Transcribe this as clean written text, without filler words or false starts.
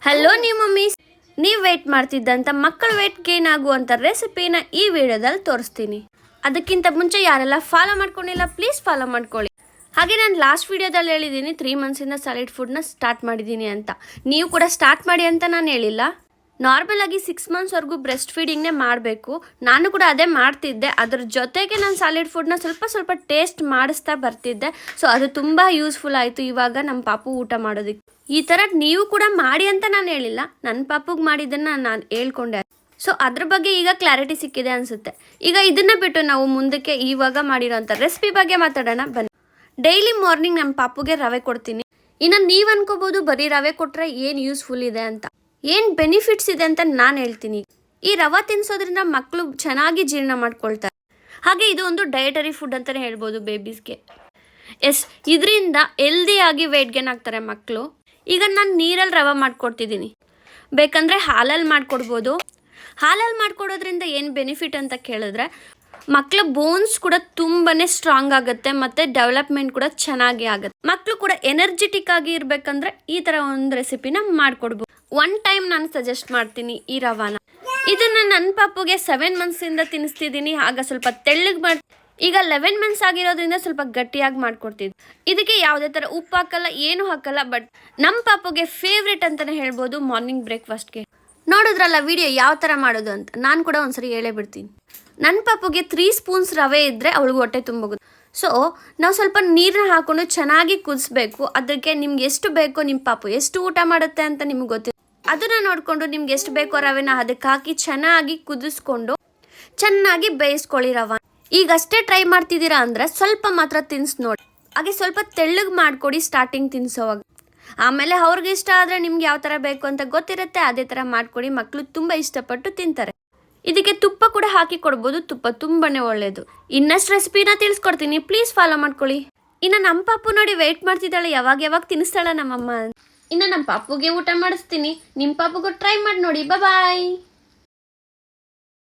Hello ನೀವು mummies, ನೀವು wait ಮಾಡ್ತಿದ್ದಂಥ ಮಕ್ಕಳು ವೇಟ್ ಗೇನ್ ಆಗುವಂಥ ರೆಸಿಪಿನ ಈ ವಿಡಿಯೋದಲ್ಲಿ ತೋರಿಸ್ತೀನಿ. ಅದಕ್ಕಿಂತ ಮುಂಚೆ ಯಾರೆಲ್ಲ ಫಾಲೋ ಮಾಡ್ಕೊಂಡಿಲ್ಲ ಪ್ಲೀಸ್ ಫಾಲೋ ಮಾಡ್ಕೊಳ್ಳಿ. ಹಾಗೆ ನಾನು ಲಾಸ್ಟ್ ವಿಡಿಯೋದಲ್ಲಿ ಹೇಳಿದ್ದೀನಿ 3 ಮಂತ್ಸಿಂದ ಸಾಲಿಡ್ ಫುಡ್ನ ಸ್ಟಾರ್ಟ್ ಮಾಡಿದ್ದೀನಿ ಅಂತ. ನೀವು ಕೂಡ ಸ್ಟಾರ್ಟ್ ಮಾಡಿ ಅಂತ ನಾನು ಹೇಳಿಲ್ಲ. ನಾರ್ಮಲ್ ಆಗಿ 6 ಮಂತ್ಸ್ವರೆಗೂ ಬ್ರೆಸ್ಟ್ ಫೀಡಿಂಗ್ನೇ ಮಾಡಬೇಕು. ನಾನು ಕೂಡ ಅದೇ ಮಾಡ್ತಿದ್ದೆ. ಅದ್ರ ಜೊತೆಗೆ ನಾನು ಸಾಲಿಡ್ ಫುಡ್ನ ಸ್ವಲ್ಪ ಟೇಸ್ಟ್ ಮಾಡಿಸ್ತಾ ಬರ್ತಿದ್ದೆ. ಸೊ ಅದು ತುಂಬ ಯೂಸ್ಫುಲ್ ಆಯಿತು ಇವಾಗ ನಮ್ಮ ಪಾಪು ಊಟ ಮಾಡೋದಕ್ಕೆ. ಈ ಥರ ನೀವು ಕೂಡ ಮಾಡಿ ಅಂತ ನಾನು ಹೇಳಿಲ್ಲ, ನನ್ನ ಪಾಪುಗೆ ಮಾಡಿದ್ದನ್ನು ನಾನು ಹೇಳ್ಕೊಂಡೆ. ಸೊ ಅದ್ರ ಬಗ್ಗೆ ಈಗ ಕ್ಲಾರಿಟಿ ಸಿಕ್ಕಿದೆ ಅನಿಸುತ್ತೆ. ಈಗ ಇದನ್ನು ಬಿಟ್ಟು ನಾವು ಮುಂದಕ್ಕೆ ಇವಾಗ ಮಾಡಿರೋಂಥ ರೆಸಿಪಿ ಬಗ್ಗೆ ಮಾತಾಡೋಣ ಬನ್ನಿ. ಡೈಲಿ ಮಾರ್ನಿಂಗ್ ನಮ್ಮ ಪಾಪುಗೆ ರವೆ ಕೊಡ್ತೀನಿ. ಇನ್ನು ನೀವು ಅನ್ಕೋಬೋದು ಬರೀ ರವೆ ಕೊಟ್ಟರೆ ಏನು ಯೂಸ್ಫುಲ್ ಇದೆ ಅಂತ, ಏನು ಬೆನಿಫಿಟ್ಸ್ ಇದೆ ಅಂತ ನಾನು ಹೇಳ್ತೀನಿ. ಈ ರವೆ ತಿನ್ನಿಸೋದ್ರಿಂದ ಮಕ್ಕಳು ಚೆನ್ನಾಗಿ ಜೀರ್ಣ ಮಾಡ್ಕೊಳ್ತಾರೆ. ಹಾಗೆ ಇದು ಒಂದು ಡಯಟರಿ ಫುಡ್ ಅಂತಲೇ ಹೇಳ್ಬೋದು ಬೇಬೀಸ್ಗೆ. ಇದರಿಂದ ಹೆಲ್ದಿಯಾಗಿ ವೆಯ್ಟ್ ಗೇನ್ ಆಗ್ತಾರೆ ಮಕ್ಕಳು. ಈಗ ನಾನು ನೀರಲ್ಲಿ ರವೆ ಮಾಡ್ಕೊಡ್ತಿದ್ದೀನಿ, ಬೇಕಂದರೆ ಹಾಲಲ್ಲಿ ಮಾಡಿಕೊಡ್ಬೋದು. ಹಾಲಲ್ಲಿ ಮಾಡಿಕೊಡೋದ್ರಿಂದ ಏನು ಬೆನಿಫಿಟ್ ಅಂತ ಕೇಳಿದ್ರೆ ಮಕ್ಕಳ ಬೋನ್ಸ್ ಕೂಡ ತುಂಬಾ ಸ್ಟ್ರಾಂಗ್ ಆಗುತ್ತೆ ಮತ್ತು ಡೆವಲಪ್ಮೆಂಟ್ ಕೂಡ ಚೆನ್ನಾಗಿ ಆಗುತ್ತೆ. ಮಕ್ಕಳು ಕೂಡ ಎನರ್ಜೆಟಿಕ್ ಆಗಿ ಇರಬೇಕಂದ್ರೆ ಈ ಥರ ಒಂದು ರೆಸಿಪಿನ ಮಾಡಿಕೊಡ್ಬೋದು. ಒನ್ ಟೈಮ್ ನಾನು ಸಜೆಸ್ಟ್ ಮಾಡ್ತೀನಿ ಈ ರವಾನ. ಇದನ್ನು ನನ್ನ ಪಾಪುಗೆ 7 ಮಂತ್ಸಿಂದ ತಿನ್ನಿಸ್ತಿದ್ದೀನಿ. ಆಗ ಸ್ವಲ್ಪ ತೆಳ್ಳಗೆ ಮಾಡಿ, ಈಗ 11 ಮಂತ್ಸ್ ಆಗಿರೋದ್ರಿಂದ ಸ್ವಲ್ಪ ಗಟ್ಟಿಯಾಗಿ ಮಾಡ್ಕೊಡ್ತಿದ್ದೆ. ಇದಕ್ಕೆ ಯಾವುದೇ ಥರ ಉಪ್ಪು ಹಾಕಲ್ಲ, ಏನು ಹಾಕಲ್ಲ. ಬಟ್ ನಮ್ಮ ಪಾಪುಗೆ ಫೇವ್ರೇಟ್ ಅಂತಲೇ ಹೇಳ್ಬೋದು ಮಾರ್ನಿಂಗ್ ಬ್ರೇಕ್ಫಾಸ್ಟ್ಗೆ. ನೋಡಿದ್ರಲ್ಲ ವಿಡಿಯೋ ಯಾವ ಥರ ಮಾಡೋದು ಅಂತ. ನಾನು ಕೂಡ ಒಂದ್ಸರಿ ಹೇಳೇ ಬಿಡ್ತೀನಿ. ನನ್ನ ಪಾಪುಗೆ 3 ಸ್ಪೂನ್ಸ್ ರವೆ ಇದ್ದರೆ ಅವಳಿಗೆ ಹೊಟ್ಟೆ ತುಂಬೋಗುತ್ತೆ. ಸೊ ನಾವು ಸ್ವಲ್ಪ ನೀರನ್ನ ಹಾಕೊಂಡು ಚೆನ್ನಾಗಿ ಕುದಿಸ್ಬೇಕು. ಅದಕ್ಕೆ ನಿಮ್ಗೆ ಎಷ್ಟು ಬೇಕೋ, ನಿಮ್ಮ ಪಾಪು ಎಷ್ಟು ಊಟ ಮಾಡುತ್ತೆ ಅಂತ ನಿಮ್ಗೆ ಗೊತ್ತಿದೆ. ಅದನ್ನು ನೋಡಿಕೊಂಡು ನಿಮ್ಗೆ ಎಷ್ಟು ಬೇಕೋ ರವೆನ ಅದಕ್ಕೆ ಹಾಕಿ ಚೆನ್ನಾಗಿ ಕುದಿಸ್ಕೊಂಡು ಚೆನ್ನಾಗಿ ಬೇಯಿಸ್ಕೊಳ್ಳಿ ರವೆ. ಈಗಷ್ಟೇ ಟ್ರೈ ಮಾಡ್ತಿದ್ದೀರಾ ಅಂದರೆ ಸ್ವಲ್ಪ ಮಾತ್ರ ತಿನ್ಸಿ ನೋಡಿ. ಹಾಗೆ ಸ್ವಲ್ಪ ತೆಳ್ಳಗೆ ಮಾಡಿಕೊಡಿ ಸ್ಟಾರ್ಟಿಂಗ್ ತಿನ್ನಿಸೋವಾಗ. ಆಮೇಲೆ ಅವ್ರಿಗೆ ಇಷ್ಟ ಆದರೆ ನಿಮ್ಗೆ ಯಾವ ಥರ ಬೇಕು ಅಂತ ಗೊತ್ತಿರುತ್ತೆ, ಅದೇ ಥರ ಮಾಡಿಕೊಡಿ. ಮಕ್ಕಳು ತುಂಬ ಇಷ್ಟಪಟ್ಟು ತಿಂತಾರೆ. ಇದಕ್ಕೆ ತುಪ್ಪ ಕೂಡ ಹಾಕಿ ಕೊಡ್ಬೋದು. ತುಪ್ಪ ತುಂಬಾ ಒಳ್ಳೆಯದು. ಇನ್ನಷ್ಟು ರೆಸಿಪಿನ ತಿಳಿಸ್ಕೊಡ್ತೀನಿ, ಪ್ಲೀಸ್ ಫಾಲೋ ಮಾಡ್ಕೊಳ್ಳಿ. ಇನ್ನು ನಮ್ಮ ಪಾಪು ನೋಡಿ ವೆಯ್ಟ್ ಮಾಡ್ತಿದ್ದಾಳೆ, ಯಾವಾಗ ತಿನ್ನಿಸ್ತಾಳೆ ನಮ್ಮಮ್ಮ. ಇನ್ನು ನಮ್ಮ ಪಾಪುಗೆ ಊಟ ಮಾಡಿಸ್ತೀನಿ. ನಿಮ್ಮ ಪಾಪುಗೂ ಟ್ರೈ ಮಾಡಿ ನೋಡಿ. ಬಾಯ್.